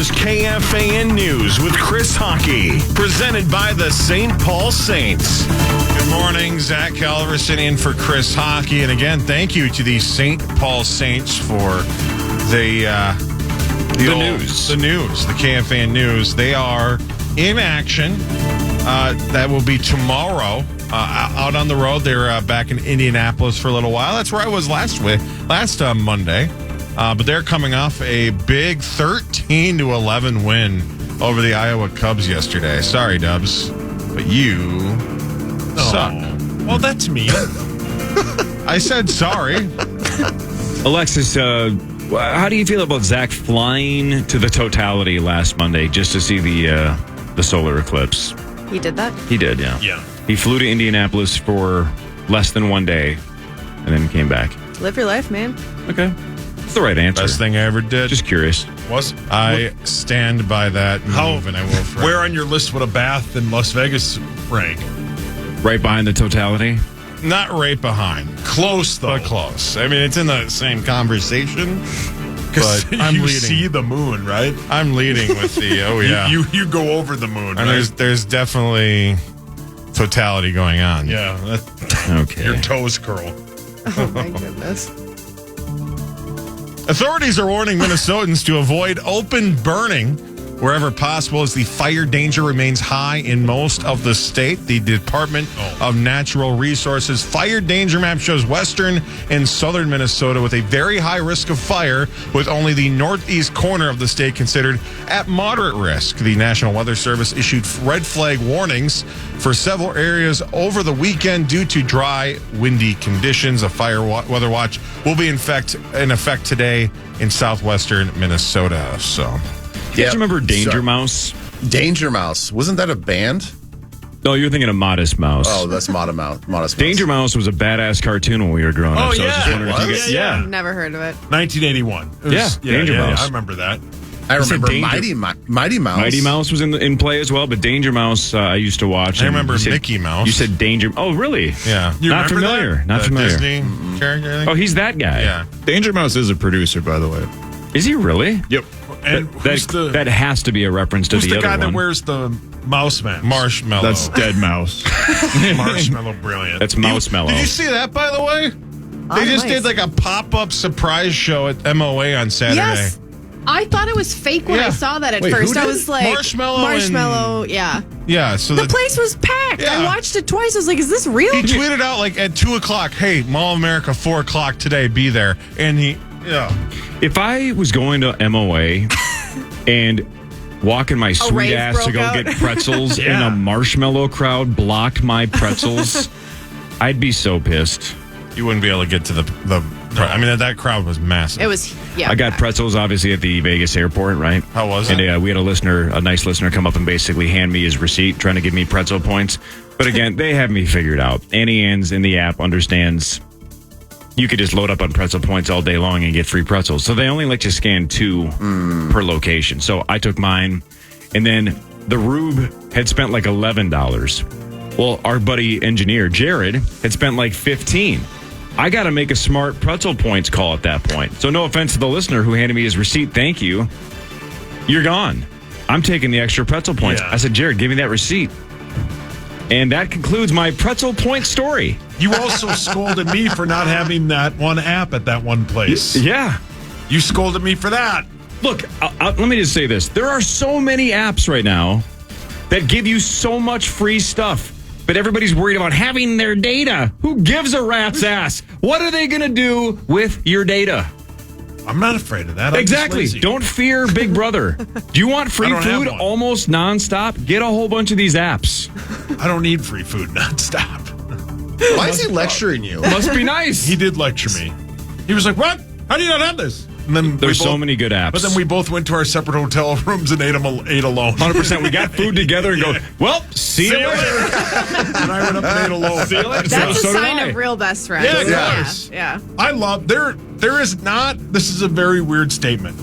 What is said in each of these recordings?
is KFAN News with Chris Hockey, presented by the St. Paul Saints. Good morning, Zach Calverson in for Chris Hockey. And again, thank you to the St. Paul Saints for the KFAN News. They are in action. That will be tomorrow. Out on the road. They're back in Indianapolis for a little while. That's where I was last Monday. But they're coming off a big 13-11 win over the Iowa Cubs yesterday. Sorry, Dubs, but you suck. Well, that's me. I said sorry. Alexis, how do you feel about Zach flying to the totality last Monday just to see the solar eclipse? He did that? He did, yeah. Yeah. He flew to Indianapolis for less than 1 day and then came back. Live your life, man. Okay. That's the right answer. Best thing I ever did. Just curious. I stand by that move, and I will forever. Where on your list would a bath in Las Vegas rank? Right behind the totality? Not right behind. Close, though. But close. I mean, it's in the same conversation. Because But I'm you leading. see the moon, right? I'm leading with the, oh yeah. You go over the moon, And right? there's definitely totality going on. Yeah. Okay. Your toes curl. Oh, my goodness. Authorities are warning Minnesotans to avoid open burning wherever possible as the fire danger remains high in most of the state. The Department of Natural Resources fire danger map shows western and southern Minnesota with a very high risk of fire, with only the northeast corner of the state considered at moderate risk. The National Weather Service issued red flag warnings for several areas over the weekend due to dry, windy conditions. A fire weather watch will be in effect today in southwestern Minnesota. So. Do you guys remember Danger Mouse? Danger Mouse. Wasn't that a band? No, you're thinking of Modest Mouse. Oh, that's Modest Mouse. Danger Mouse was a badass cartoon when we were growing up. Oh, So I was just yeah. wondering if you guys, Yeah. Never heard of it. 1981. Danger Mouse. I remember that. I remember Danger- Mighty Mouse. Mighty Mouse was in play as well, but Danger Mouse I used to watch. I and remember you said- Mickey Mouse. You said Danger. Oh, really? Yeah. You Not remember familiar. that? Not The familiar. Disney character, I think? Oh, he's that guy. Yeah. Danger Mouse is a producer, by the way. Is he really? Yep. And who's That has to be a reference to who's the the other guy one. that wears the mouse mask? Marshmallow. That's Dead Mouse. Marshmallow, brilliant. That's Mouse Mellow. Did you see that, by the way? They just nice. did like a pop-up surprise show at MOA on Saturday. Yes. I thought it was fake when Yeah. I saw that at Wait, first. who I did? was like, Marshmallow yeah. Yeah, so The place was packed. Yeah. I watched it twice. I was like, is this real? he tweeted out like at 2 o'clock, hey, Mall of America, 4 o'clock today, be there. And If I was going to MOA and walking my sweet rave ass to broke go out. get pretzels and Yeah. a marshmallow crowd blocked my pretzels, I'd be so pissed. you wouldn't be able to get to the I mean, that crowd was massive. It was, yeah. I got pretzels, obviously, at the Vegas airport, right? How was And it? we had a nice listener come up and basically hand me his receipt, trying to give me pretzel points. But again, they have me figured out. Annie Ann's in the app understands you could just load up on pretzel points all day long and get free pretzels. So they only let you scan 2 per location. So I took mine, and then the Rube had spent like $11. Well, our buddy engineer, Jared, had spent like $15. I got to make a smart pretzel points call at that point. So no offense to the listener who handed me his receipt. Thank you. You're gone. I'm taking the extra pretzel points. Yeah. I said, Jared, give me that receipt. And that concludes my pretzel point story. You also scolded me for not having that one app at that one place. Yeah. You scolded me for that. Look, let me just say this. There are so many apps right now that give you so much free stuff, but everybody's worried about having their data. Who gives a rat's ass? What are they going to do with your data? I'm not afraid of that. I'm just Exactly. lazy. Don't fear Big Brother. Do you want free I don't have food one. almost nonstop? Get a whole bunch of these apps. I don't need free food nonstop. Why is he lecturing you? Must be nice. He did lecture me. He was like, "What? How do you not have this?" And then There's so many good apps. But then we both went to our separate hotel rooms and ate alone. 100%. We got food together and go, well, see you later. And I went up and ate alone. See you later. That's So a did sign I. of real best friends. Yeah, yeah. yes. Yeah. I love there is not. This is a very weird statement.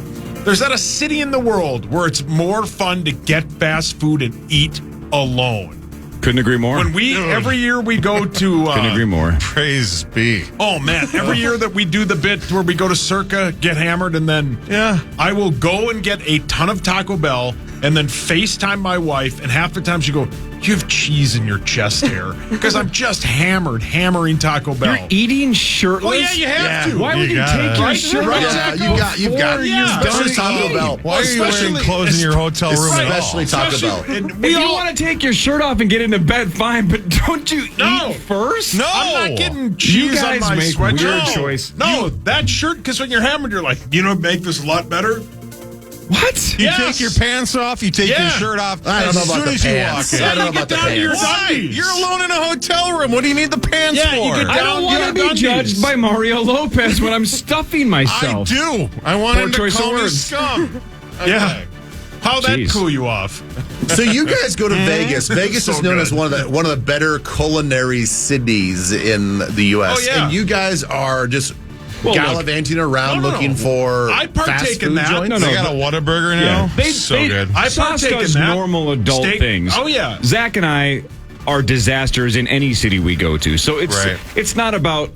There's not a city in the world where it's more fun to get fast food and eat alone. Couldn't agree more. When every year we go to... Couldn't agree more. Praise be. Oh, man. Every year that we do the bit where we go to Circa, get hammered, and then I will go and get a ton of Taco Bell and then FaceTime my wife, and half the time she go, you have cheese in your chest hair. Because I'm just hammering Taco Bell. You're eating shirtless? Oh, yeah, you have to. Why would you take your shirt off? Yeah, you've got especially Taco Bell. Why are you wearing clothes in your hotel room at all? Especially Taco Bell. And If you want to take your shirt off and get into bed, fine, but don't you eat first? No. I'm not getting cheese You guys on my make sweatshirt. weird choices. No, that shirt, because when you're hammered, you're like, make this a lot better? What? You Yes. take your pants off, you take your shirt off I don't know as about soon the as you pants. walk in. I don't know about the down to your pants. Why? undies. You're alone in a hotel room. What do you need the pants Yeah, for? you get I don't want to be judged by Mario Lopez when I'm stuffing I myself. do. I want Poor him to choice of call me words. scum. Yeah. How'd that Jeez. cool you off? So you guys go to Vegas. Vegas So is known good. as one of the better culinary cities in the U.S. Oh, yeah. And you guys are just Well, gallivanting around No. looking for I partake fast in food that. joints. No, They got a Whataburger now. So good. I Sauce partake does in that. normal adult Steak. things. Oh, yeah. Zach and I are disasters in any city we go to. So it's not about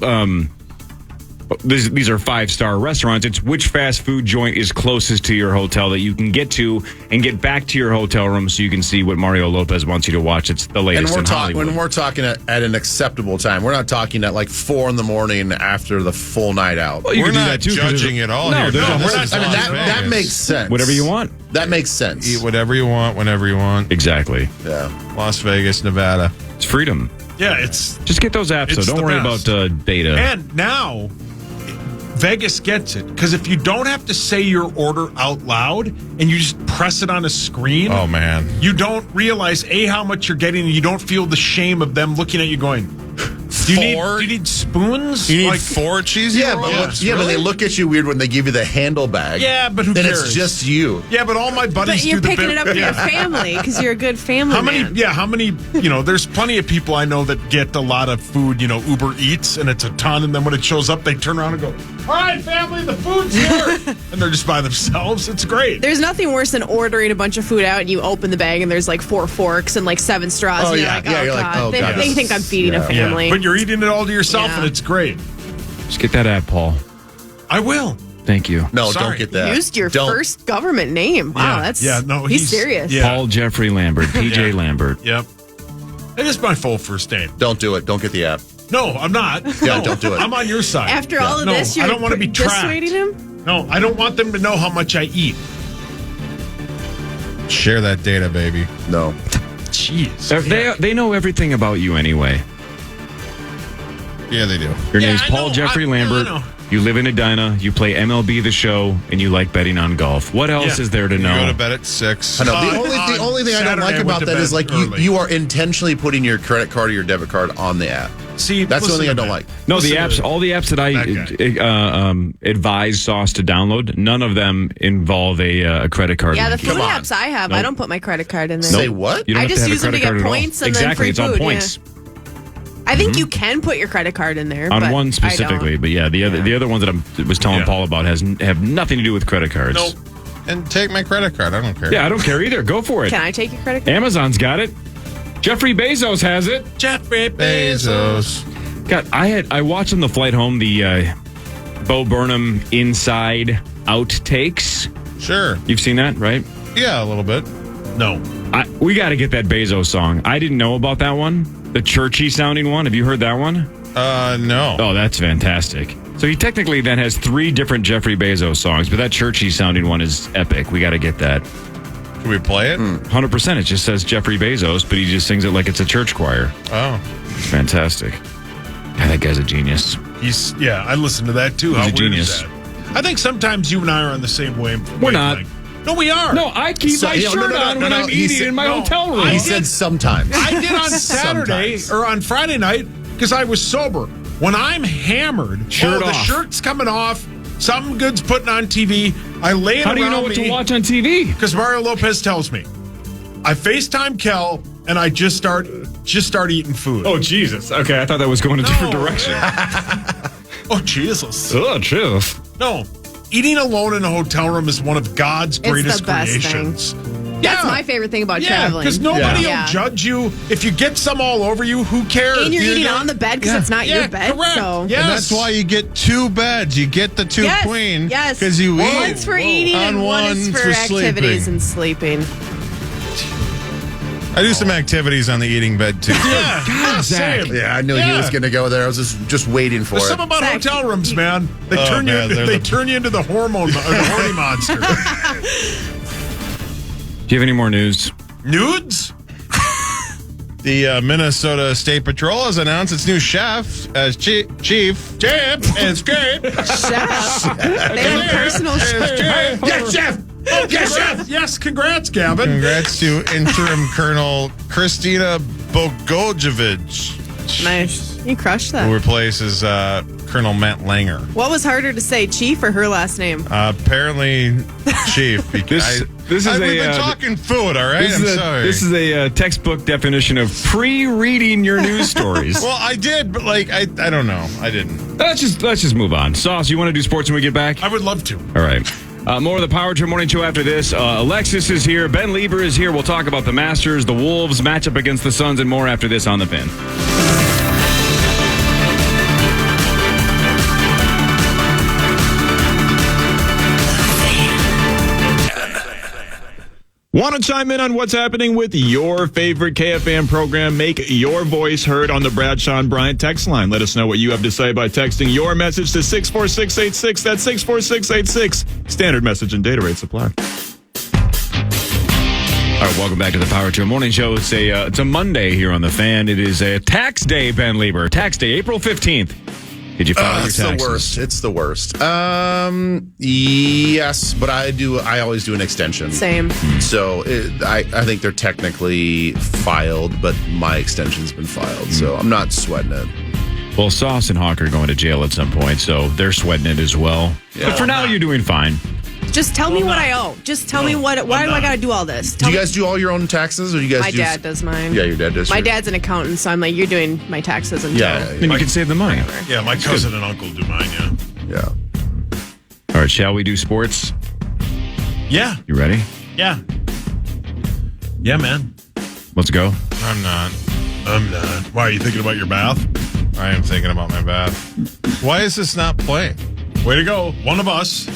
these are 5-star restaurants. It's which fast food joint is closest to your hotel that you can get to and get back to your hotel room so you can see what Mario Lopez wants you to watch. It's the And latest in Hollywood. when we're talking at an acceptable time, we're not talking at like 4 a.m. after the full night out. Well, you We're can do not that too, 'cause judging there's at all no, here. there's a this whole- is I mean, Las that Vegas. makes sense. Whatever you want. That makes sense. Eat whatever you want, whenever you want. Exactly. Yeah. Las Vegas, Nevada. It's freedom. Yeah, it's... Just get those apps, It's so don't the worry best. about data. And now, Vegas gets it. Because if you don't have to say your order out loud and you just press it on a screen, Oh, man. you don't realize, A, how much you're getting, and you don't feel the shame of them looking at you going, do you need spoons? You need Like, 4 cheesy Yeah, rolls? but they look at you weird when they give you the handle bag. Yeah, but who then cares? it's just you. Yeah, but all my buddies But you're do the picking bit- it up for yeah. your family because you're a good family How many? man. Yeah, how many? There's plenty of people I know that get a lot of food. Uber Eats, and it's a ton. And then when it shows up, they turn around and go, "All right, family, the food's here," and they're just by themselves. It's great. There's nothing worse than ordering a bunch of food out and you open the bag and there's like 4 forks and like 7 straws. Oh, and you're yeah. like, Yeah, oh, you're like, God. oh, they, God. they think I'm feeding a Yeah. family. But you're eating it all to yourself, Yeah. and it's great. Just get that app, Paul. I will. Thank you. No, Sorry. don't get that. Used your Don't. first government name. Wow, that's he's serious. Yeah. Paul Jeffrey Lambert, PJ Yeah. Lambert. Yep. It is my full first name. Don't do it. Don't get the app. No, I'm not. Yeah, No, don't do it. I'm on your side. After all of No, this, you're I don't want to be tracked. dissuading him? No, I don't want them to know how much I eat. Share that data, baby. No. Jeez. They know everything about you anyway. Yeah, they do. Your Yeah, name's I Paul know. Jeffrey I Lambert. know. You live in Edina. You play MLB The Show, and you like betting on golf. What else Yeah. is there to You go know? to bed at 6. I know. On- The only thing I don't Saturday, like I about went to that is bed like early. you are intentionally putting your credit card or your debit card on the app. See, That's the only listen thing I to don't me. like. No, Listen the to apps, all the apps that that I advise Sauce to download, none of them involve a credit card. Yeah, the link. food Come on. apps I have, I don't put my credit card in there. Say what? You don't I have just have a use them to credit card get at all. points and then exactly, free it's on food, points. I think you can put your credit card in there. On but one I specifically, don't. but yeah, the other ones that I was telling Yeah. Paul about have nothing to do with credit cards. Nope. And take my credit card. I don't care. Yeah, I don't care either. Go for it. Can I take your credit card? Amazon's got it. Jeffrey Bezos has it. Jeffrey Bezos. God, I watched on the flight home the Bo Burnham inside outtakes. Sure. You've seen that, right? Yeah, a little bit. No. We got to get that Bezos song. I didn't know about that one. The churchy sounding one. Have you heard that one? No. Oh, that's fantastic. So he technically then has 3 different Jeffrey Bezos songs, but that churchy sounding one is epic. We got to get that. Can we play it? 100%. It just says Jeffrey Bezos, but he just sings it like it's a church choir. Oh. It's fantastic. God, that guy's a genius. I listen to that too. He's How a weird genius. is that? I think sometimes you and I are on the same wavelength. We're not. No, we are. No, I keep my shirt on when I'm eating in my hotel room. He said sometimes. I did on Saturday Sometimes. or on Friday night because I was sober. When I'm hammered, Shirt the off. shirt's coming off. Something good's putting on TV. I lay it How around do you know what to watch on TV? Because Mario Lopez tells me. I FaceTime Kel and I just start eating food. Oh, Jesus. Okay, I thought that was going a different No. direction. Oh, Jesus. Oh, jeez. No. Eating alone in a hotel room is one of God's the greatest best creations. That's my favorite thing about traveling. because nobody Yeah. will judge you. If you get some all over you, who cares? And you're eating on the bed because it's not your bed. correct. So Yes. And that's why you get 2 beds. You get the 2 Yes, queen. yes. Because you eat one's for eating and on one is one for sleeping. activities and sleeping. I do some activities on the eating bed too. Yeah, Zach. same. Yeah, I knew he was going to go there. I was just waiting for There's it. something about Zach, hotel rooms, man. They Oh, turn man, you. they're They the- turn you into the horny monster. Do you have any more news? Nudes? The Minnesota State Patrol has announced its new chef as chief. Escape. Chef. They have personal chef. Yes, chef. Yes, chef. Yes, congrats, Gavin. Congrats to interim Colonel Kristina Bogojevic, Nice. You crushed who that. replaces Colonel Matt Langer. What was harder to say, Chief or her last name? Apparently, chief. This is we've a, been talking food, all right? I'm sorry. This is a textbook definition of pre-reading your news stories. Well, I did, but I don't know. I didn't. Let's just move on. Sauce, you want to do sports when we get back? I would love to. All right. More of the Power Trip Morning Show after this. Alexis is here. Ben Leber is here. We'll talk about the Masters, the Wolves matchup against the Suns, and more after this on the Fan. Want to chime in on what's happening with your favorite KFAN program? Make your voice heard on the Bradshaw and Bryant text line. Let us know what you have to say by texting your message to 64686. That's 64686. Standard message and data rates apply. All right, welcome back to the Power Trip Morning Show. It's a Monday here on the Fan. It is a tax day, Ben Leber. Tax day, April 15th. Did you file your It's taxes? the worst. It's the worst. Yes, but I always do an extension. Same. So I think they're technically filed, but my extension's been filed, so I'm not sweating it. Well, Sauce and Hawk are going to jail at some point, so they're sweating it as well. Yeah. But for now, you're doing fine. Just tell me what I owe. Just tell me why do I got to do all this? Do Tell you me- guys do all your own taxes, or you guys My do? dad does mine. Yeah, your dad does. My yours? dad's an accountant, so I'm like, you're doing my taxes until. Yeah, Then you can save the money. Yeah, my cousin and uncle do mine, yeah. All right, shall we do sports? Yeah. You ready? Yeah. Yeah, man. Let's go. I'm not. Why, are you thinking about your bath? I am thinking about my bath. Why is this not playing? Way to go. One of us.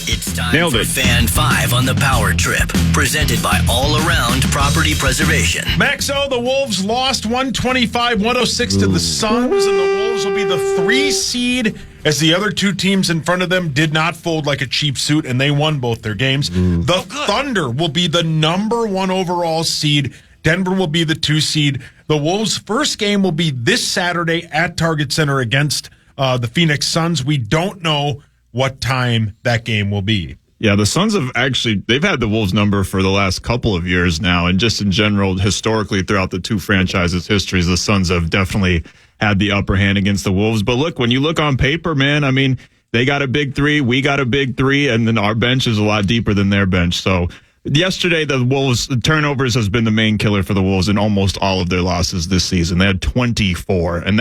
It's time Nailed for it. Fan 5 on the Power Trip, presented by All Around Property Preservation. Maxo, the Wolves lost 125-106 to the Suns, and the Wolves will be the 3 seed as the other 2 teams in front of them did not fold like a cheap suit, and they won both their games. The Thunder will be the number 1 overall seed. Denver will be the 2 seed. The Wolves' first game will be this Saturday at Target Center against the Phoenix Suns. We don't know what time that game will be. Yeah, the Suns they've had the Wolves number for the last couple of years now. And just in general, historically, throughout the 2 franchises' histories, the Suns have definitely had the upper hand against the Wolves. But look, when you look on paper, man, I mean, they got a big 3, we got a big 3, and then our bench is a lot deeper than their bench. So yesterday, the Wolves, turnovers has been the main killer for the Wolves in almost all of their losses this season. They had 24, and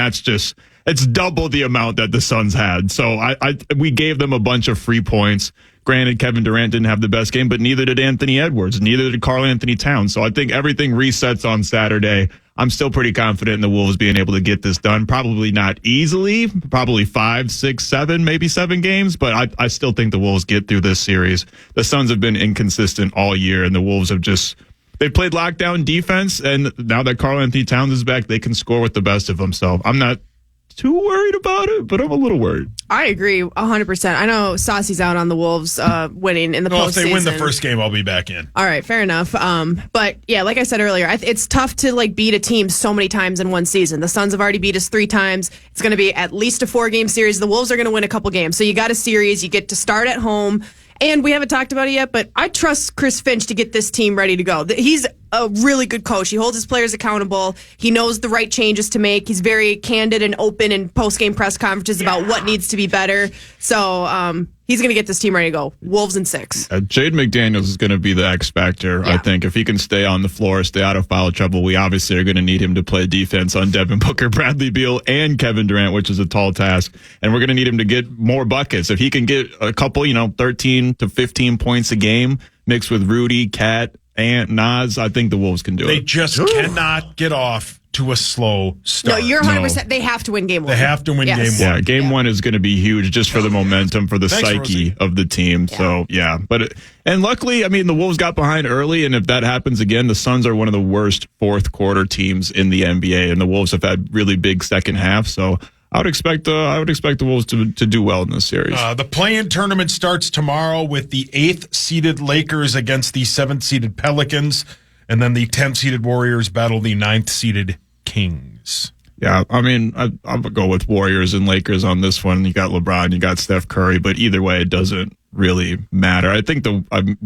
it's double the amount that the Suns had. So we gave them a bunch of free points. Granted, Kevin Durant didn't have the best game, but neither did Anthony Edwards, neither did Karl Anthony Towns. So I think everything resets on Saturday. I'm still pretty confident in the Wolves being able to get this done. Probably not easily, probably 5, 6, 7, maybe 7 games, but I still think the Wolves get through this series. The Suns have been inconsistent all year, and the Wolves have they played lockdown defense, and now that Karl Anthony Towns is back, they can score with the best of them. So I'm not too worried about it, but I'm a little worried. I agree 100%. I know Saucy's out on the Wolves winning in the postseason. Well, if they win the first game, I'll be back in. All right, fair enough. But yeah, like I said earlier, it's tough to beat a team so many times in one season. The Suns have already beat us 3 times. It's going to be at least a 4-game series. The Wolves are going to win a couple games. So you got a series. You get to start at home. And we haven't talked about it yet, but I trust Chris Finch to get this team ready to go. He's a really good coach. He holds his players accountable. He knows the right changes to make. He's very candid and open in post-game press conferences about what needs to be better. So he's going to get this team ready to go. Wolves in 6. Jade McDaniels is going to be the X factor, I think. If he can stay on the floor, stay out of foul trouble, we obviously are going to need him to play defense on Devin Booker, Bradley Beal, and Kevin Durant, which is a tall task. And we're going to need him to get more buckets. If he can get a couple, 13 to 15 points a game mixed with Rudy, Cat, and Nas, I think the Wolves can do it. They just cannot get off to a slow start. No, you're 100%. They have to win game 1. They have to win game 1. Yeah, game 1 is going to be huge just for the momentum, for the psyche Rosie. of the team. Yeah. So, yeah. And luckily, the Wolves got behind early, and if that happens again, the Suns are one of the worst fourth quarter teams in the NBA, and the Wolves have had really big second half. So I would expect the Wolves to do well in this series. The play-in tournament starts tomorrow with the 8th-seeded Lakers against the 7th-seeded Pelicans, and then the 10th-seeded Warriors battle the 9th-seeded Kings. Yeah, I'll go with Warriors and Lakers on this one. You got LeBron, you got Steph Curry, but either way, it doesn't really matter. I think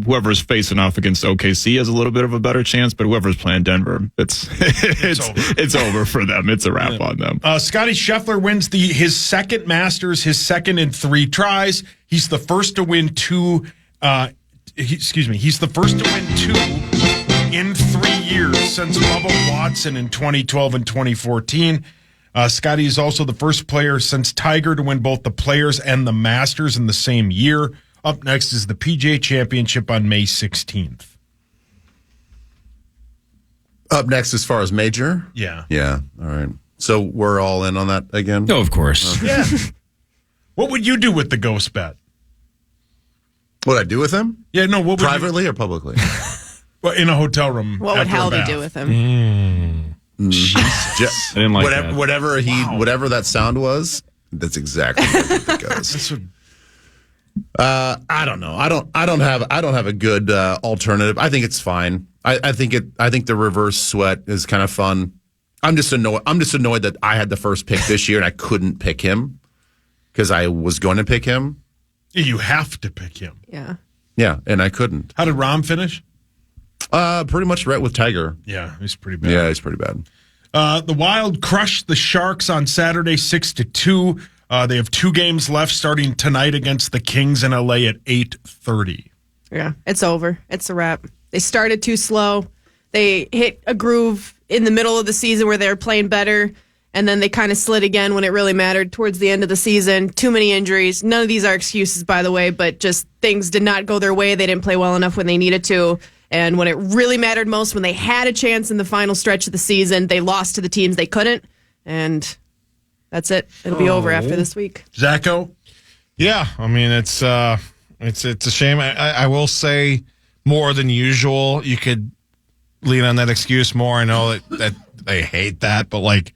whoever's facing off against OKC has a little bit of a better chance, but whoever's playing Denver, it's over for them. It's a wrap on them. Scotty Scheffler wins his second Masters, his second in 3 tries. He's the first to win 2. He's the first to win 2 in 3 years since Bubba Watson in 2012 and 2014. Scotty is also the first player since Tiger to win both the Players and the Masters in the same year. Up next is the PGA Championship on May 16th. Up next, as far as major? Yeah. Yeah. All right. So we're all in on that again? No, of course. Yeah. What would you do with the ghost bet? What would I do with him? Yeah, no. What would Privately or publicly? Well, in a hotel room. What would after a Haldy bath. do with him? I didn't like that. Whatever that sound was, that's exactly what it goes. I don't know. I don't have a good alternative. I think it's fine. I think the reverse sweat is kind of fun. I'm just annoyed that I had the first pick this year and I couldn't pick him because I was going to pick him. You have to pick him. Yeah. Yeah, and I couldn't. How did Rahm finish? Pretty much right with Tiger. Yeah, he's pretty bad. Yeah, he's pretty bad. The Wild crushed the Sharks on Saturday 6-2. They have 2 games left starting tonight against the Kings in LA at 8:30. Yeah, it's over. It's a wrap. They started too slow. They hit a groove in the middle of the season where they were playing better, and then they kind of slid again when it really mattered towards the end of the season. Too many injuries. None of these are excuses, by the way, but just things did not go their way. They didn't play well enough when they needed to. And when it really mattered most, when they had a chance in the final stretch of the season, they lost to the teams they couldn't. And that's it. It'll be over after this week. Zacho? Yeah, it's a shame. I will say more than usual. You could lean on that excuse more. I know that they hate that, but like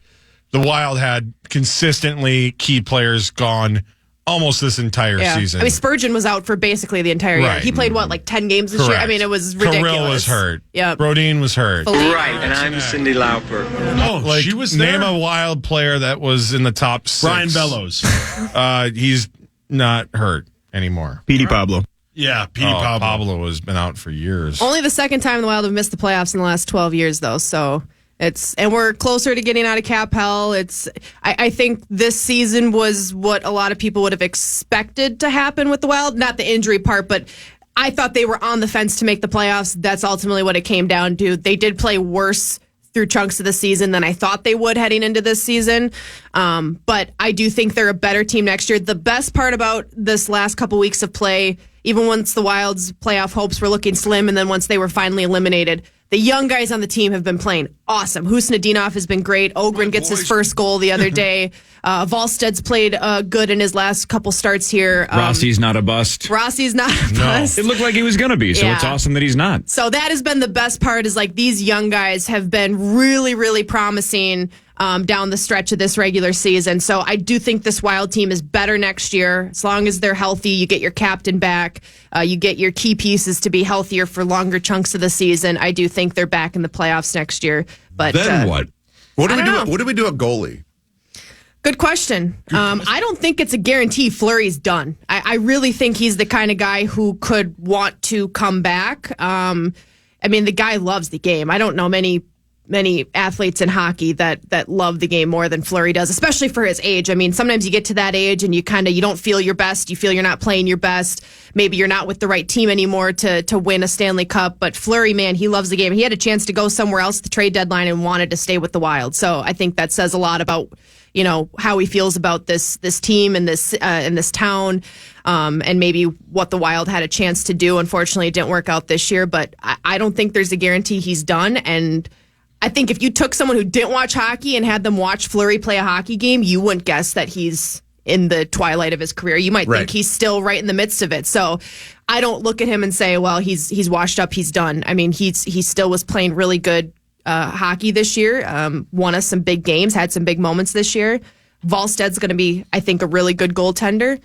the Wild had consistently key players gone almost this entire season. Spurgeon was out for basically the entire year. Right. He played, 10 games this year? It was ridiculous. Kirill was hurt. Yeah. Brodeen was hurt. Right, and I'm Cindy Lauper. Oh, she was there? Name a Wild player that was in the top 6. Brian Bellows. He's not hurt anymore. Petey Pablo. Yeah, Petey Pablo. Pablo has been out for years. Only the second time the Wild have missed the playoffs in the last 12 years, though. So and we're closer to getting out of cap hell. I think this season was what a lot of people would have expected to happen with the Wild. Not the injury part, but I thought they were on the fence to make the playoffs. That's ultimately what it came down to. They did play worse through chunks of the season than I thought they would heading into this season. But I do think they're a better team next year. The best part about this last couple weeks of play, even once the Wild's playoff hopes were looking slim and then once they were finally eliminated, the young guys on the team have been playing awesome. Husnudinov has been great. Ogren gets his first goal the other day. Volsted's played good in his last couple starts here. Rossi's not a bust. Rossi's not a bust. It looked like he was going to be, so it's awesome that he's not. So that has been the best part is these young guys have been really, really promising down the stretch of this regular season. So I do think this Wild team is better next year. As long as they're healthy, you get your captain back. You get your key pieces to be healthier for longer chunks of the season. I do think they're back in the playoffs next year. But then what? What do we do at goalie? Good question. I don't think it's a guarantee Fleury's done. I really think he's the kind of guy who could want to come back. I mean, the guy loves the game. I don't know many athletes in hockey that love the game more than Fleury does, especially for his age. I mean, sometimes you get to that age and you don't feel your best. You feel you're not playing your best. Maybe you're not with the right team anymore to win a Stanley Cup. But Fleury, man, he loves the game. He had a chance to go somewhere else at the trade deadline and wanted to stay with the Wild. So I think that says a lot about, how he feels about this team and this town, and maybe what the Wild had a chance to do. Unfortunately, it didn't work out this year, but I don't think there's a guarantee he's done. And I think if you took someone who didn't watch hockey and had them watch Fleury play a hockey game, you wouldn't guess that he's in the twilight of his career. You might think he's still right in the midst of it. So I don't look at him and say, well, he's washed up, he's done. I mean, he still was playing really good hockey this year, won us some big games, had some big moments this year. Volsted's going to be, I think, a really good goaltender.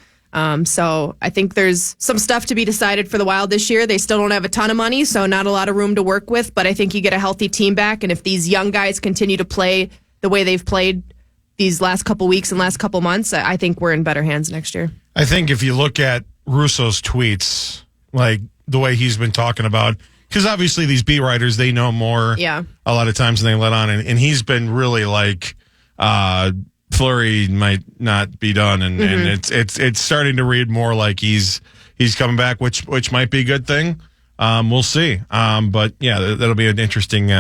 So I think there's some stuff to be decided for the Wild this year. They still don't have a ton of money, so not a lot of room to work with. But I think you get a healthy team back, and if these young guys continue to play the way they've played these last couple weeks and last couple months, I think we're in better hands next year. I think if you look at Russo's tweets, like the way he's been talking about, because obviously these beat writers, they know more a lot of times than they let on, and he's been really like Fleury might not be done, and it's starting to read more like he's coming back, which might be a good thing. We'll see. But yeah, that'll be an interesting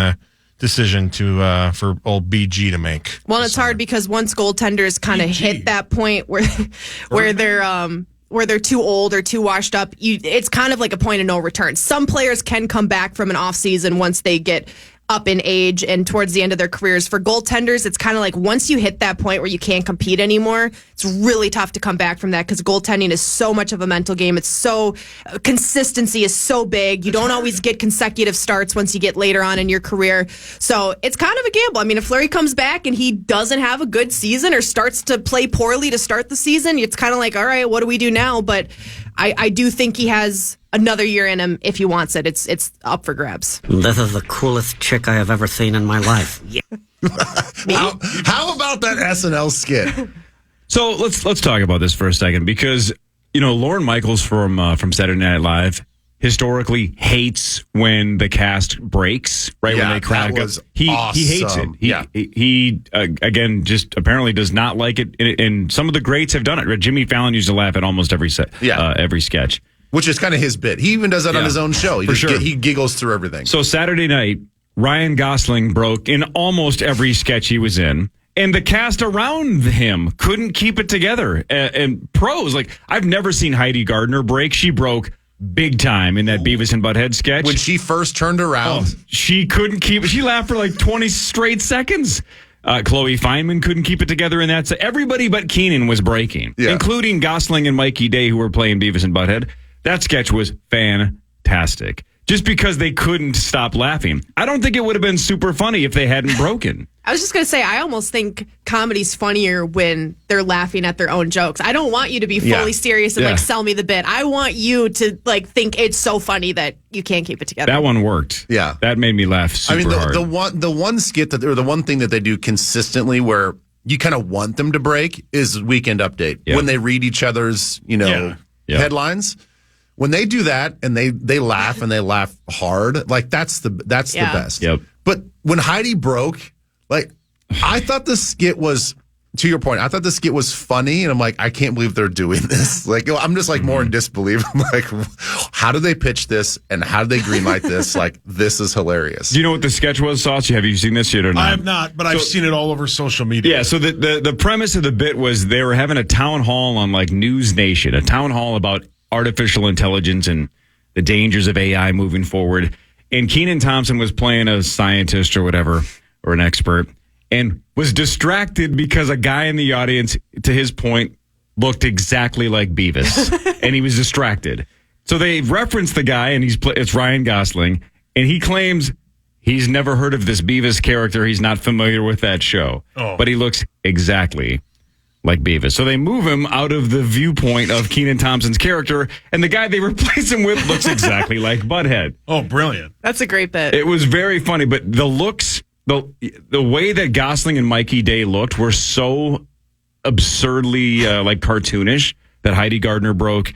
decision for old BG to make. Well, it's hard because once goaltenders kind of hit that point where they're too old or too washed up, it's kind of like a point of no return. Some players can come back from an off season once they get up in age and towards the end of their careers. For goaltenders, it's kind of like once you hit that point where you can't compete anymore, it's really tough to come back from that because goaltending is so much of a mental game. It's so consistency is so big. You don't always get consecutive starts once you get later on in your career. So it's kind of a gamble. I mean, if Fleury comes back and he doesn't have a good season or starts to play poorly to start the season, it's kind of like, all right, what do we do now? But I do think he has another year in him if he wants it. It's up for grabs. This is the coolest chick I have ever seen in my life. How about that SNL skit? So let's talk about this for a second because Lorne Michaels from Saturday Night Live historically hates when the cast breaks, right? Yeah, when they crack that up. was He awesome. hates it. He again just apparently does not like it, and some of the greats have done it. Jimmy Fallon used to laugh at almost every every sketch. Which is kind of his bit. He even does that on his own show. He giggles through everything. So Saturday night, Ryan Gosling broke in almost every sketch he was in, and the cast around him couldn't keep it together. And pros, like, I've never seen Heidi Gardner break. She broke big time in that Beavis and Butthead sketch. When she first turned around. She couldn't keep it. She laughed for like 20 straight seconds. Chloe Feynman couldn't keep it together in that. So everybody but Keenan was breaking, including Gosling and Mikey Day, who were playing Beavis and Butthead. That sketch was fantastic. Just because they couldn't stop laughing. I don't think it would have been super funny if they hadn't broken. I was just going to say, I almost think comedy's funnier when they're laughing at their own jokes. I don't want you to be fully serious and like sell me the bit. I want you to like think it's so funny that you can't keep it together. That one worked. Yeah. That made me laugh super hard. The one skit or the one thing that they do consistently where you kind of want them to break is Weekend Update. Yep. When they read each other's, headlines. When they do that and they laugh and they laugh hard, like that's the best. Yep. But when Heidi broke, like I thought the skit was, to your point, I thought the skit was funny, and I'm like, I can't believe they're doing this. Like I'm just like more in disbelief. I'm like, how do they pitch this and how do they greenlight this? Like this is hilarious. Do you know what the sketch was, Sauce? Have you seen this yet or not? I have not, but I've seen it all over social media. Yeah, so the premise of the bit was they were having a town hall on like News Nation, a town hall about artificial intelligence and the dangers of AI moving forward. And Kenan Thompson was playing a scientist or whatever, or an expert, and was distracted because a guy in the audience, to his point, looked exactly like Beavis. And he was distracted. So they referenced the guy, and it's Ryan Gosling, and he claims he's never heard of this Beavis character. He's not familiar with that show. But he looks exactly like Beavis. So they move him out of the viewpoint of Kenan Thompson's character, and the guy they replace him with looks exactly like Butthead. Oh, brilliant. That's a great bit. It was very funny, but the looks, the way that Gosling and Mikey Day looked were so absurdly like cartoonish that Heidi Gardner broke.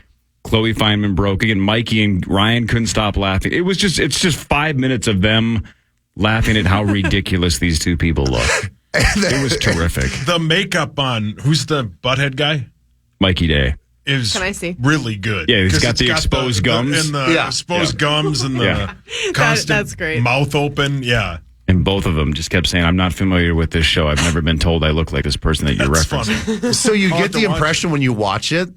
Chloe Fineman broke. Again, Mikey and Ryan couldn't stop laughing. It's just 5 minutes of them laughing at how ridiculous these two people look. It was terrific. The makeup on, who's the butthead guy? Mikey Day. Is Can I see? really good. Yeah, he's got the exposed gums. And the exposed gums and the constant that's great. mouth open. Yeah. And both of them just kept saying, I'm not familiar with this show. I've never been told I look like this person that you're That's referencing. funny. So you I'll get have to the watch impression when you watch it,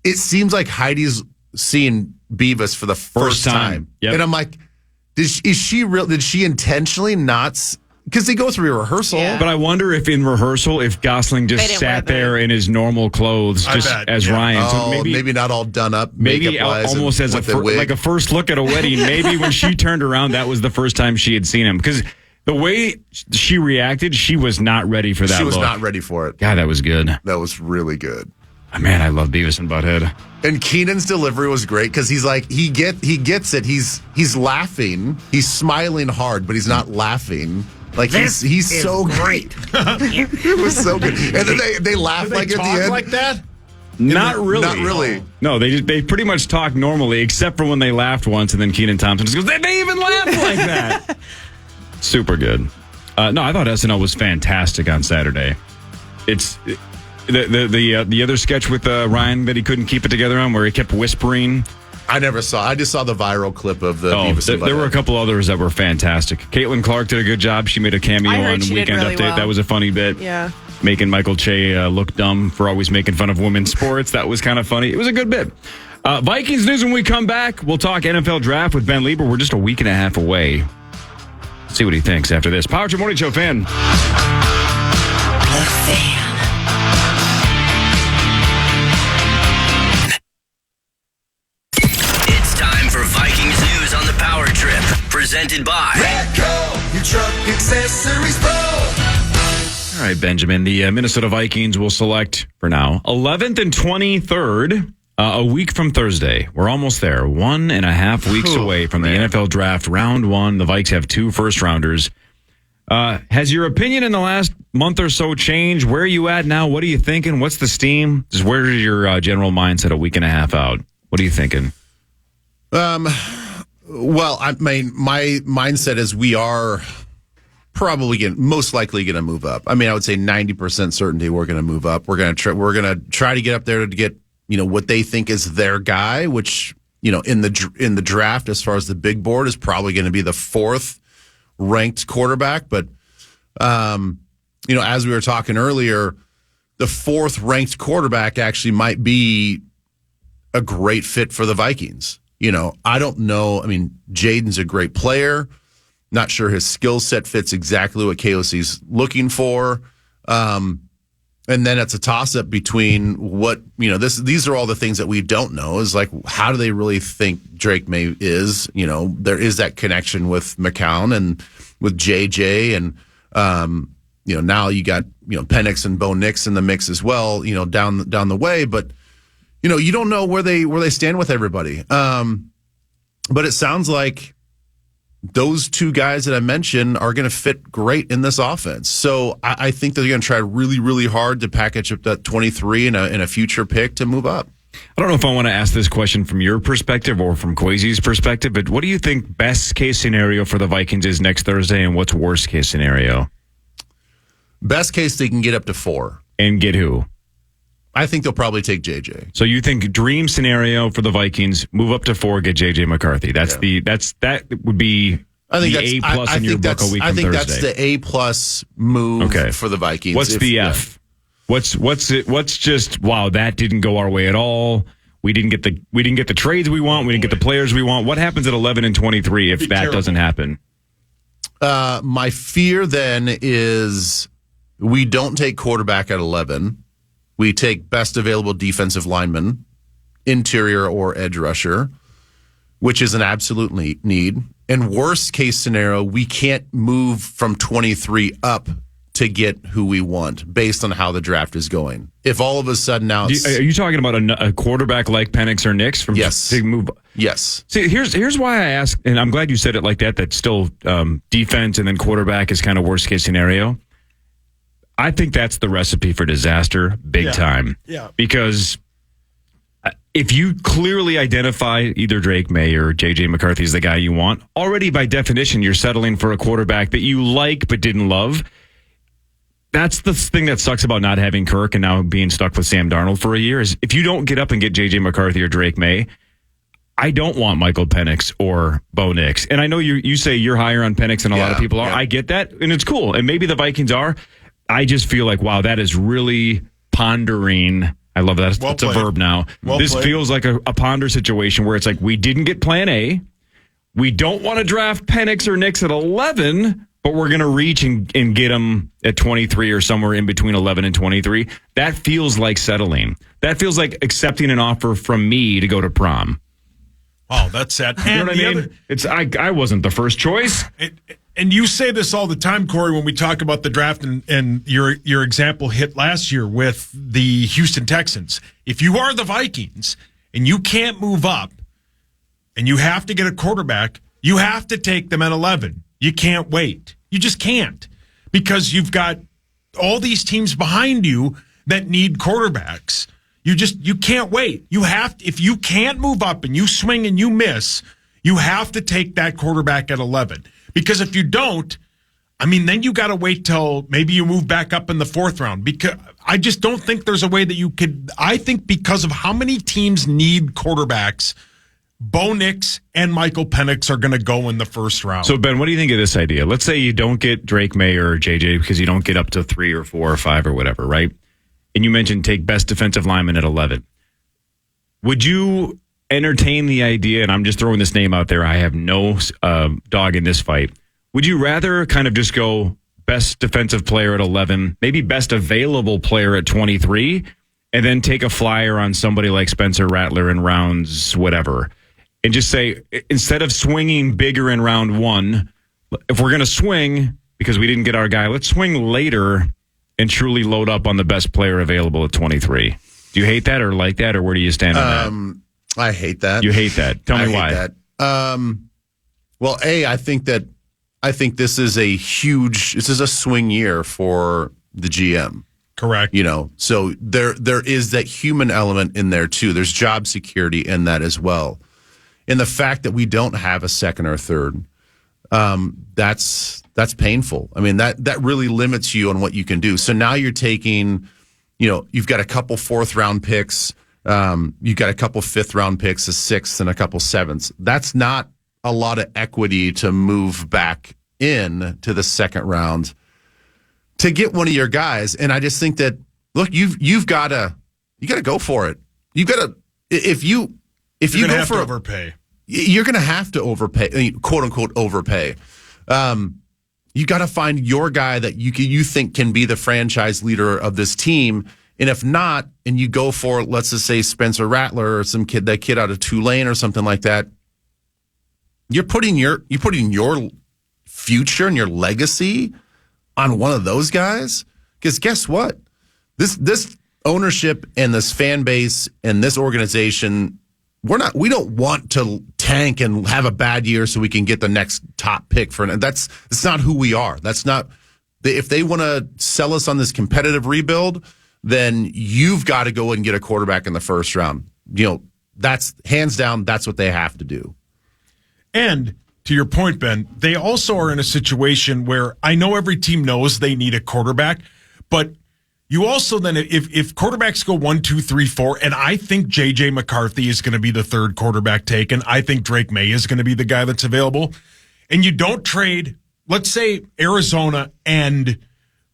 it seems like Heidi's seeing Beavis for the first time. Yep. And I'm like, did she intentionally not? Because they go through a rehearsal. Yeah. But I wonder if in rehearsal, if Gosling They just didn't sat wear there in his normal clothes, I just bet, as yeah. Ryan. Oh, So maybe not all done up. maybe makeup-wise almost and as with the wig. like a first look at a wedding. Maybe when she turned around, that was the first time she had seen him. Because the way she reacted, she was not ready for that She was look. not ready for it. God, that was good. That was really good. Man, I love Beavis and Butthead. And Keenan's delivery was great because he's like he gets it. He's laughing. He's smiling hard, but he's not laughing. Like This he's is so great. It was so good. And then they laugh Do they like at talk the end. like that? Not really. Not really. No, they pretty much talk normally, except for when they laughed once, and then Kenan Thompson just goes, they even laughed like that. Super good. No, I thought SNL was fantastic on Saturday. It's the other sketch with Ryan that he couldn't keep it together on, where he kept whispering. I never saw. I just saw the viral clip of the Beavis and there were a Butthead. couple others that were fantastic. Caitlin Clark did a good job. She made a cameo I heard on she did Weekend really Update. well. That was a funny bit. Yeah. Making Michael Che look dumb for always making fun of women's sports. That was kind of funny. It was a good bit. Vikings news when we come back. We'll talk NFL draft with Ben Leber. We're just a week and a half away. See what he thinks after this. Power Trip Morning Show fan. It's time for Vikings news on the Power Trip, presented by Your truck accessories pro. All right, Benjamin. The Minnesota Vikings will select, for now, 11th and 23rd, a week from Thursday. We're almost there. 1.5 weeks away from the NFL draft, round one. The Vikes have 2 first-rounders. Has your opinion in the last month or so changed? Where are you at now? What are you thinking? What's the steam? Just where is your general mindset a week and a half out? What are you thinking? Well, I mean, my mindset is we are probably most likely going to move up. I mean, I would say 90% certainty we're going to move up. We're going to try to get up there to get, what they think is their guy, which, in the draft, as far as the big board, is probably going to be the 4th ranked quarterback. But, as we were talking earlier, the 4th ranked quarterback actually might be a great fit for the Vikings. I don't know. I mean, Jaden's a great player. Not sure his skill set fits exactly what KOC's looking for. And then it's a toss-up between what, these are all the things that we don't know, is like, how do they really think Drake May is? There is that connection with McCown and with JJ. And, now you got, Penix and Bo Nix in the mix as well, down the way. But, you don't know where they stand with everybody. But it sounds like those 2 guys that I mentioned are going to fit great in this offense. So I think they're going to try really, really hard to package up that 23 and a future pick to move up. I don't know if I want to ask this question from your perspective or from Kwesi's perspective, but what do you think best case scenario for the Vikings is next Thursday, and what's worst case scenario? Best case, they can get up to 4. And get who? I think they'll probably take JJ. So you think dream scenario for the Vikings, move up to 4, get JJ McCarthy. That would be I think the that's, A plus I in your think book that's, a week I from think Thursday. that's the A plus move for the Vikings. What's the F? What's just wow, that didn't go our way at all. We didn't get the trades we want. We didn't get the players we want. What happens at 11 and 23 if that doesn't happen? My fear then is we don't take quarterback at 11. We take best available defensive lineman, interior or edge rusher, which is an absolute need. And worst case scenario, we can't move from 23 up to get who we want based on how the draft is going. If all of a sudden now, are you talking about a quarterback like Penix or Nix from yes, to move? Yes. See, here's why I ask, and I'm glad you said it like that. That's still defense, and then quarterback is kind of worst case scenario. I think that's the recipe for disaster, big time. Yeah. Because if you clearly identify either Drake May or J.J. McCarthy as the guy you want, already by definition, you're settling for a quarterback that you like but didn't love. That's the thing that sucks about not having Kirk and now being stuck with Sam Darnold for a year is if you don't get up and get J.J. McCarthy or Drake May, I don't want Michael Penix or Bo Nix. And I know you say you're higher on Penix than a lot of people are. Yeah. I get that, and it's cool. And maybe the Vikings are. I just feel like, wow, that is really pondering. I love that. It's a verb now. This feels like a ponder situation where it's like we didn't get plan A. We don't want to draft Penix or Nix at 11, but we're going to reach and get them at 23 or somewhere in between 11 and 23. That feels like settling. That feels like accepting an offer from me to go to prom. Oh, that's sad. You know what I mean? It's I wasn't the first choice. And you say this all the time, Cory, when we talk about the draft, and your example hit last year with the Houston Texans. If you are the Vikings and you can't move up and you have to get a quarterback, you have to take them at 11. You can't wait. You just can't, because you've got all these teams behind you that need quarterbacks. You can't wait. You have to, if you can't move up and you swing and you miss, you have to take that quarterback at 11. Because if you don't, I mean, then you got to wait till maybe you move back up in the 4th round. Because I just don't think there's a way that you could. I think because of how many teams need quarterbacks, Bo Nix and Michael Penix are going to go in the 1st round. So, Ben, what do you think of this idea? Let's say you don't get Drake May or JJ because you don't get up to 3 or 4 or 5 or whatever, right? And you mentioned take best defensive lineman at 11. Would you entertain the idea, and I'm just throwing this name out there, I have no dog in this fight. Would you rather kind of just go best defensive player at 11, maybe best available player at 23, and then take a flyer on somebody like Spencer Rattler in rounds whatever, and just say, instead of swinging bigger in round 1, if we're going to swing because we didn't get our guy, let's swing later and truly load up on the best player available at 23. Do you hate that or like that, or where do you stand on that? I hate that. You hate that. Tell me why. That. Well, I think this is a swing year for the GM. Correct. So there is that human element in there too. There's job security in that as well. And the fact that we don't have a 2nd or 3rd, that's painful. I mean, that really limits you on what you can do. So now you're taking, you've got a couple 4th round picks. You've got a couple 5th round picks, a 6th and a couple 7ths. That's not a lot of equity to move back in to the 2nd round to get one of your guys. And I just think that, look, you've got to go for it. You've got to, if you go for overpay, you're going to have to overpay, quote unquote, overpay. You got to find your guy that you think can be the franchise leader of this team. And if not, and you go for, let's just say Spencer Rattler or that kid out of Tulane or something like that, you're putting your future and your legacy on one of those guys. Because guess what? This ownership and this fan base and this organization, we don't want to tank and have a bad year so we can get the next top pick that's not who we are. That's not, if they want to sell us on this competitive rebuild, then you've got to go and get a quarterback in the 1st round. That's hands down, that's what they have to do. And to your point, Ben, they also are in a situation where I know every team knows they need a quarterback, but you also then, if quarterbacks go 1, 2, 3, 4, and I think J.J. McCarthy is going to be the 3rd quarterback taken, I think Drake May is going to be the guy that's available, and you don't trade, let's say Arizona and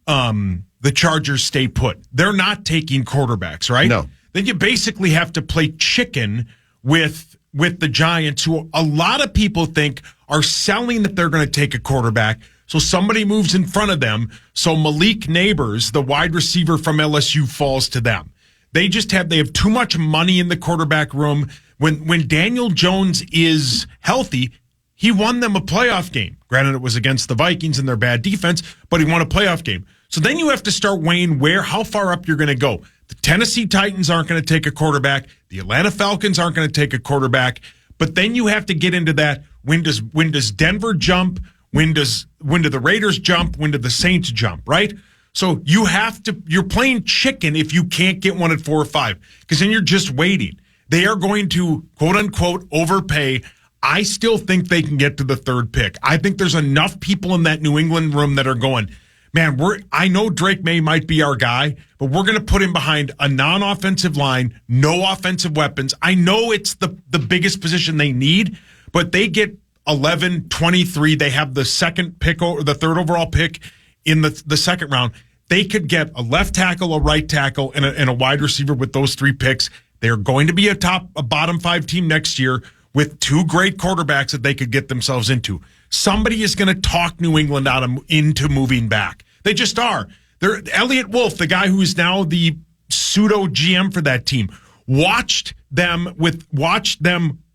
the Chargers stay put. They're not taking quarterbacks, right? No. Then you basically have to play chicken with the Giants, who a lot of people think are selling that they're going to take a quarterback. So somebody moves in front of them. So Malik Neighbors, the wide receiver from LSU, falls to them. They have too much money in the quarterback room. When Daniel Jones is healthy, he won them a playoff game. Granted, it was against the Vikings and their bad defense, but he won a playoff game. So then you have to start weighing how far up you're going to go. The Tennessee Titans aren't going to take a quarterback. The Atlanta Falcons aren't going to take a quarterback. But then you have to get into that. When does Denver jump? When do the Raiders jump? When do the Saints jump? Right? So you're playing chicken if you can't get one at 4 or 5, because then you're just waiting. They are going to, quote unquote, overpay. I still think they can get to the third pick. I think there's enough people in that New England room that are going, man, I know Drake May might be our guy, but we're going to put him behind a non-offensive line, no offensive weapons. I know it's the biggest position they need, but they get 11, 23. They have the second pick or the third overall pick in the second round. They could get a left tackle, a right tackle, and a wide receiver with those 3 picks. They're going to be a bottom 5 team next year with 2 great quarterbacks that they could get themselves into. Somebody is going to talk New England into moving back. They just are. Elliott Wolf, the guy who is now the pseudo GM for that team, watched them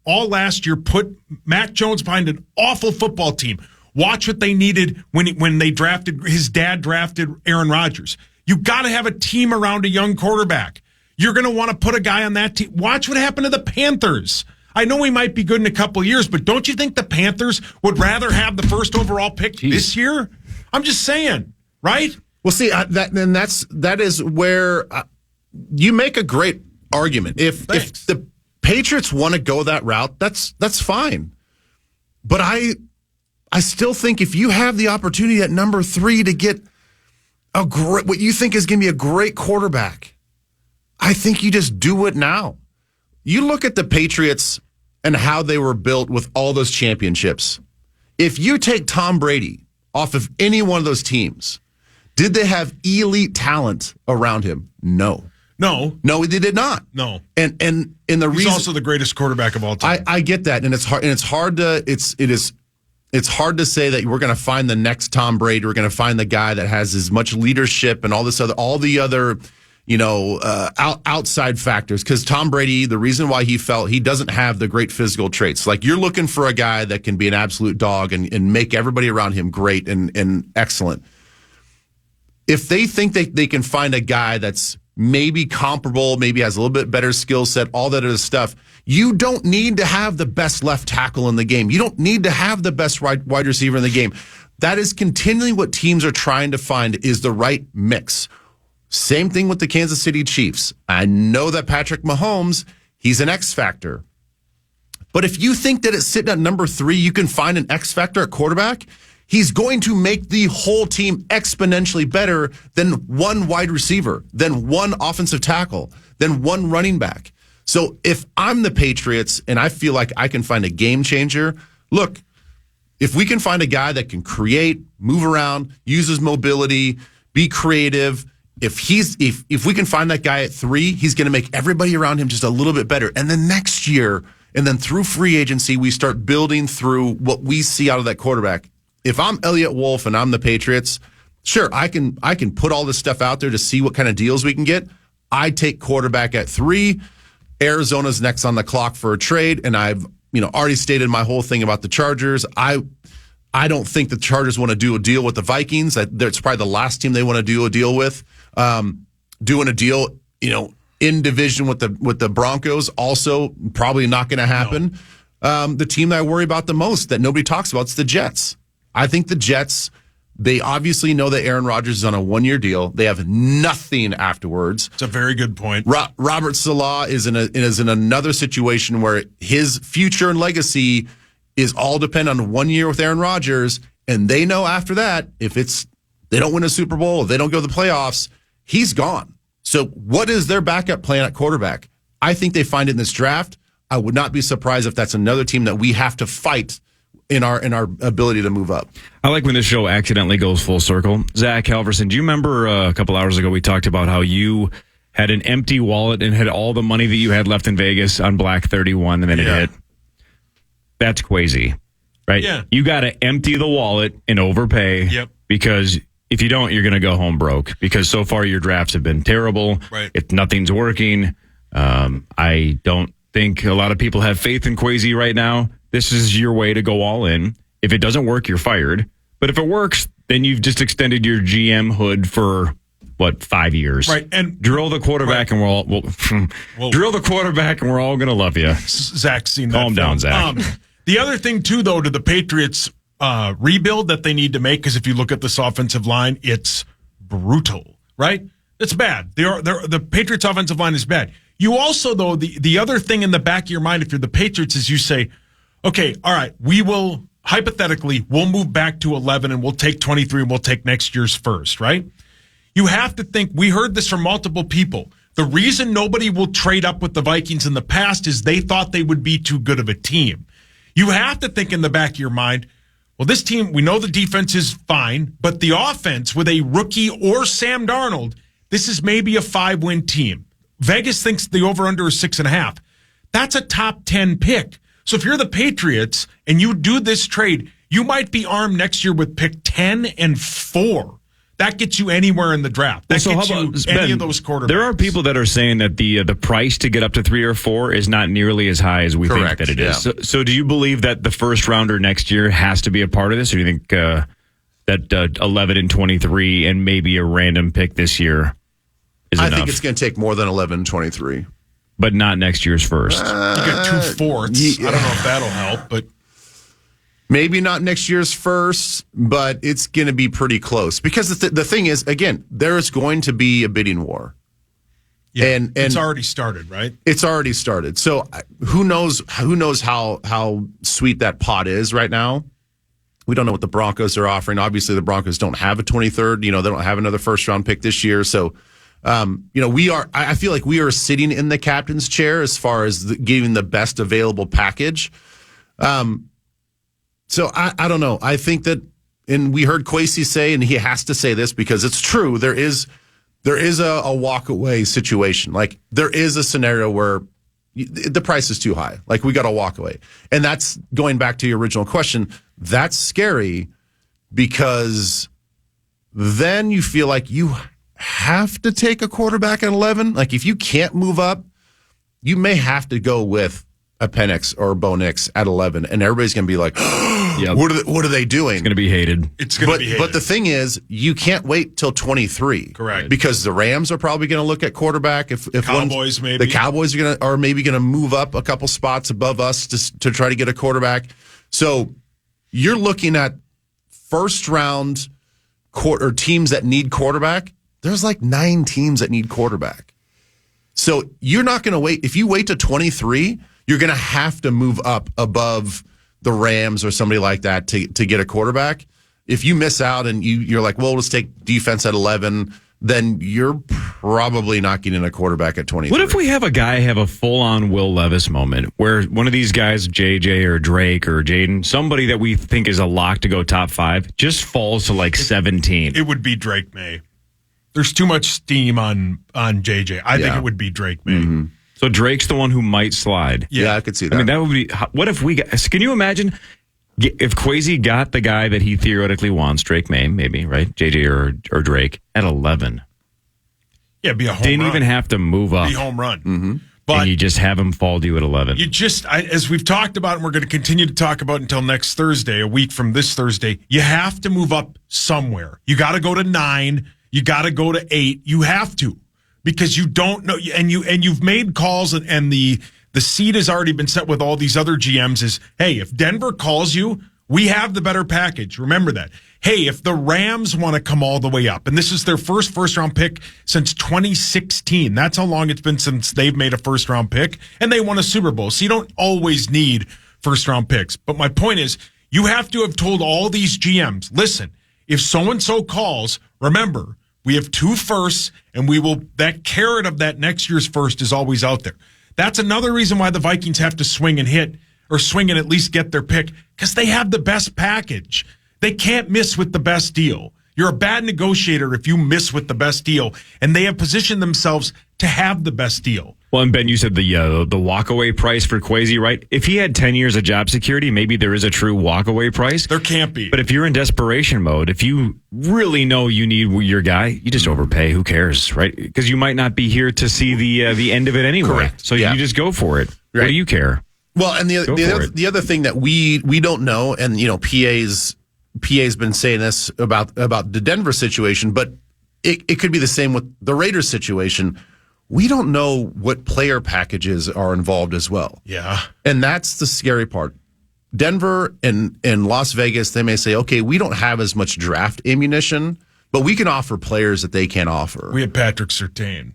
all last year put Mac Jones behind an awful football team. Watch what they needed when they drafted, his dad drafted Aaron Rodgers. You got to have a team around a young quarterback. You're going to want to put a guy on that team. Watch what happened to the Panthers. I know he might be good in a couple of years, but don't you think the Panthers would rather have the first overall pick this year? I'm just saying, right? Well, see, that is where you make a great argument. If the Patriots want to go that route, that's fine. But I still think if you have the opportunity at number 3 to get what you think is going to be a great quarterback, I think you just do it now. You look at the Patriots and how they were built with all those championships. If you take Tom Brady off of any one of those teams, did they have elite talent around him? No, they did not. No, and the he's also the greatest quarterback of all time. I get that, and it's hard to say that we're going to find the next Tom Brady. We're going to find the guy that has as much leadership and all the other outside factors. Because Tom Brady, the reason why he doesn't have the great physical traits. Like, you're looking for a guy that can be an absolute dog and make everybody around him great and excellent. If they think they can find a guy that's maybe comparable, maybe has a little bit better skill set, all that other stuff, you don't need to have the best left tackle in the game. You don't need to have the best wide receiver in the game. That is continually what teams are trying to find, is the right mix. Same thing with the Kansas City Chiefs. I know that Patrick Mahomes, he's an X factor. But if you think that it's sitting at number 3, you can find an X factor at quarterback, he's going to make the whole team exponentially better than one wide receiver, than one offensive tackle, than one running back. So if I'm the Patriots and I feel like I can find a game changer, look, if we can find a guy that can create, move around, use his mobility, be creative, if we can find that guy at 3, he's going to make everybody around him just a little bit better. And then next year, and then through free agency, we start building through what we see out of that quarterback. If I'm Elliott Wolf and I'm the Patriots, sure, I can put all this stuff out there to see what kind of deals we can get. I take quarterback at 3. Arizona's next on the clock for a trade, and I've already stated my whole thing about the Chargers. I don't think the Chargers want to do a deal with the Vikings. That's probably the last team they want to do a deal with. Doing a deal, in division with the Broncos, also probably not going to happen. No. The team that I worry about the most that nobody talks about is the Jets. I think the Jets, they obviously know that Aaron Rodgers is on a 1-year deal. They have nothing afterwards. It's a very good point. Robert Saleh is in another situation where his future and legacy is all dependent on 1 year with Aaron Rodgers, and they know after that, if they don't win a Super Bowl, if they don't go to the playoffs, he's gone. So what is their backup plan at quarterback? I think they find it in this draft. I would not be surprised if that's another team that we have to fight in our ability to move up. I like when this show accidentally goes full circle. Zach Halverson, do you remember a couple hours ago we talked about how you had an empty wallet and had all the money that you had left in Vegas on Black 31 and then it hit? That's crazy, right? Yeah. You got to empty the wallet and overpay. Yep. Because if you don't, you're going to go home broke. Because so far your drafts have been terrible. Right. If nothing's working, I don't think a lot of people have faith in Kwesi right now. This is your way to go all in. If it doesn't work, you're fired. But if it works, then you've just extended your GM hood for 5 years? Right. And drill the quarterback, and drill the quarterback, and we're all going to love you. Zach's seen that. Calm down, Zach. The other thing too, though, to the Patriots rebuild that they need to make, because if you look at this offensive line, it's brutal. Right? It's bad. The Patriots' offensive line is bad. You also, though, the other thing in the back of your mind, if you're the Patriots, is you say, okay, all right, hypothetically, we'll move back to 11 and we'll take 23 and we'll take next year's first, right? You have to think, we heard this from multiple people. The reason nobody will trade up with the Vikings in the past is they thought they would be too good of a team. You have to think in the back of your mind, well, this team, we know the defense is fine, but the offense with a rookie or Sam Darnold, this is maybe a 5-win team. Vegas thinks the over-under is 6.5. That's a top 10 pick. So if you're the Patriots and you do this trade, you might be armed next year with pick 10 and 4. That gets you anywhere in the draft. That gets you any of those quarterbacks. There are people that are saying that the price to get up to 3 or 4 is not nearly as high as we think that it is. So do you believe that the first rounder next year has to be a part of this, or do you think that 11 and 23 and maybe a random pick this year is enough? I think it's going to take more than 11 and 23. But not next year's first. You got 2 fourths. I don't know if that'll help, but... Maybe not next year's first, but it's going to be pretty close. Because the thing is, again, there is going to be a bidding war. Yeah, and it's already started, right? It's already started. So who knows how sweet that pot is right now? We don't know what the Broncos are offering. Obviously, the Broncos don't have a 23rd. They don't have another first-round pick this year. So, I feel like we are sitting in the captain's chair as far as giving the best available package. So I don't know. I think that, and we heard Kwesi say, and he has to say this because it's true. There is a walk away situation. Like there is a scenario where the price is too high. Like we got to walk away, and that's going back to your original question. That's scary because then you feel like you have to take a quarterback at 11. Like if you can't move up, you may have to go with a Penix or a Bo Nix at 11, and everybody's going to be like, what are they doing? It's going to be hated. But the thing is, you can't wait till 23. Correct. Because the Rams are probably going to look at quarterback. If Cowboys maybe. The Cowboys are maybe going to move up a couple spots above us to try to get a quarterback. So you're looking at first round or teams that need quarterback. There's like 9 teams that need quarterback. So you're not going to wait. If you wait to 23, you're going to have to move up above the Rams or somebody like that to get a quarterback. If you miss out and you're like, well, let's take defense at 11, then you're probably not getting a quarterback at 23. What if we have a guy have a full-on Will Levis moment where one of these guys, JJ or Drake or Jaden, somebody that we think is a lock to go top 5, just falls to like 17? It would be Drake May. There's too much steam on JJ. I think it would be Drake May. Mm-hmm. So Drake's the one who might slide. Yeah, I could see that. I mean, that would be. What if we got? Can you imagine if Kwesi got the guy that he theoretically wants, Drake May, maybe, right? JJ or Drake at 11. Yeah, be a home Didn't run. even have to move up. Be home run. Mm-hmm. But and you just have him fall to you at 11. As we've talked about, and we're going to continue to talk about until next Thursday, a week from this Thursday, you have to move up somewhere. You got to go to 9. You got to go to 8. You have to. Because you don't know, and you've made calls, and the seed has already been set with all these other GMs. Is hey, if Denver calls you, we have the better package. Remember that. Hey, if the Rams want to come all the way up, and this is their first round pick since 2016. That's how long it's been since they've made a first round pick, and they won a Super Bowl. So you don't always need first round picks. But my point is, you have to have told all these GMs, listen, if so and so calls, remember. We have 2 firsts, and that carrot of that next year's first is always out there. That's another reason why the Vikings have to swing and at least get their pick, because they have the best package. They can't miss with the best deal. You're a bad negotiator if you miss with the best deal, and they have positioned themselves to have the best deal. Well, and Ben, you said the walkaway price for Kwesi, right? If he had 10 years of job security, maybe there is a true walkaway price. There can't be. But if you're in desperation mode, if you really know you need your guy, you just overpay. Who cares, right? Because you might not be here to see the end of it anyway. Correct. So you just go for it. Right. What do you care? Well, and the other thing that we don't know, and PA's been saying this about the Denver situation, but it could be the same with the Raiders situation. We don't know what player packages are involved as well. Yeah. And that's the scary part. Denver and Las Vegas, they may say, okay, we don't have as much draft ammunition, but we can offer players that they can't offer. We had Patrick Surtain.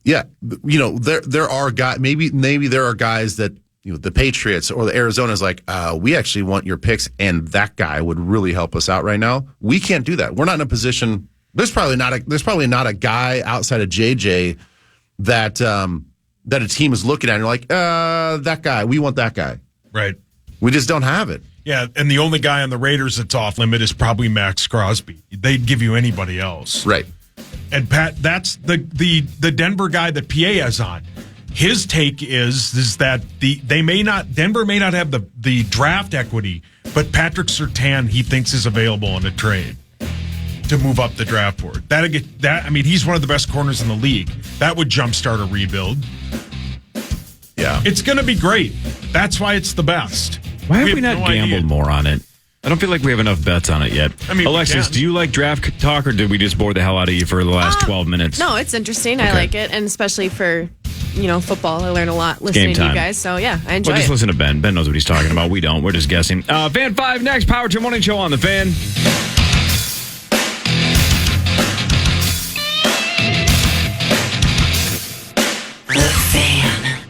Yeah, there are guys. Maybe there are guys that the Patriots or the Arizona's like, we actually want your picks, and that guy would really help us out right now. We can't do that. We're not in a position. There's probably not a guy outside of JJ that a team is looking at and like, that guy. We want that guy. Right. We just don't have it. Yeah, and the only guy on the Raiders that's off limit is probably Max Crosby. They'd give you anybody else. Right. And Pat, that's the Denver guy that PA has on. His take is that Denver may not have the draft equity, but Patrick Surtain he thinks is available in a trade to move up the draft board. He's one of the best corners in the league. That would jumpstart a rebuild. Yeah, it's going to be great. That's why it's the best. Why have we not gambled more on it? I don't feel like we have enough bets on it yet. Alexis, do you like draft talk, or did we just bore the hell out of you for the last 12 minutes? No, it's interesting. Okay. I like it, and especially for football. I learn a lot listening to you guys. So yeah, I enjoy it. Just listen to Ben. Ben knows what he's talking about. We don't. We're just guessing. Fan 5 next. Power Trip Morning Show on the Fan.